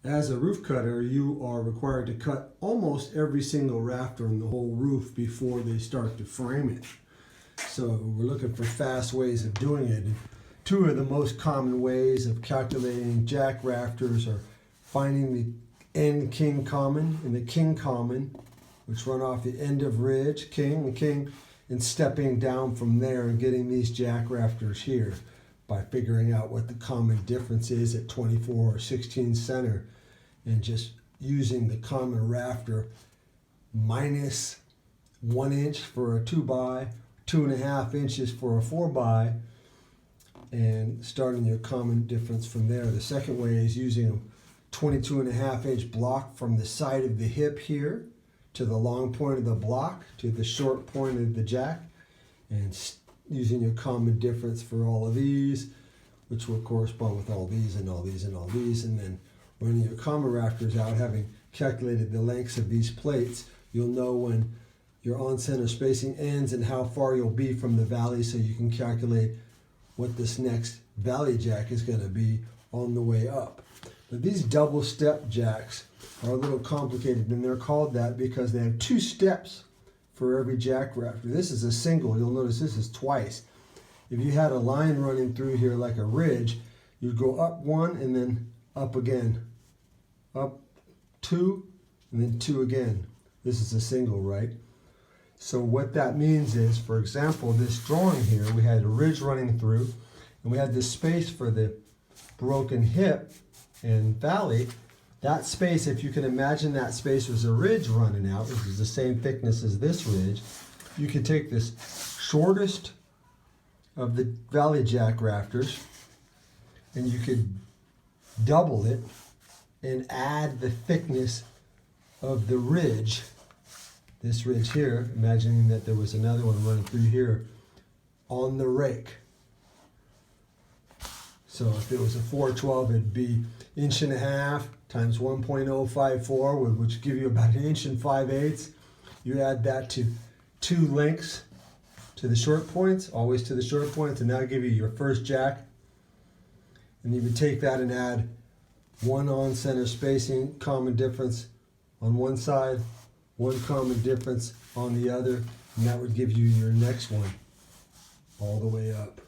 As a roof cutter, you are required to cut almost every single rafter in the whole roof before they start to frame it. So we're looking for fast ways of doing it. And two of the most common ways of calculating jack rafters are finding the end king common and the king common, which run off the end of ridge, king and king, and stepping down from there and getting these jack rafters here by figuring out what the common difference is at 24 or 16 center and just using the common rafter minus 1 inch for a 2x, 2.5 inches for a 4x, and starting your common difference from there. The second way is using a 22.5 inch block from the side of the hip here to the long point of the block to the short point of the jack, and using your common difference for all of these, which will correspond with all these and all these and all these, and then running your common rafters out, having calculated the lengths of these plates, you'll know when your on-center spacing ends and how far you'll be from the valley, so you can calculate what this next valley jack is going to be on the way up. But these double step jacks are a little complicated, and they're called that because they have 2 steps for every jack rafter. This is a single. You'll notice this is twice. If you had a line running through here like a ridge, you'd go up 1 and then up again. Up 2 and then 2 again. This is a single, right? So what that means is, for example, this drawing here, we had a ridge running through, and we had this space for the broken hip and valley. That space, if you can imagine that space was a ridge running out, which is the same thickness as this ridge, you could take this shortest of the valley jack rafters and you could double it and add the thickness of the ridge, this ridge here, imagining that there was another one running through here, on the rake. So if it was a 412, it'd be 1.5 inches times 1.054, which would give you about 1 5/8 inches. You add that to 2 lengths to the short points, always to the short points, and that'll give you your first jack. And you would take that and add 1 on-center spacing, common difference on one side, 1 common difference on the other, and that would give you your next one all the way up.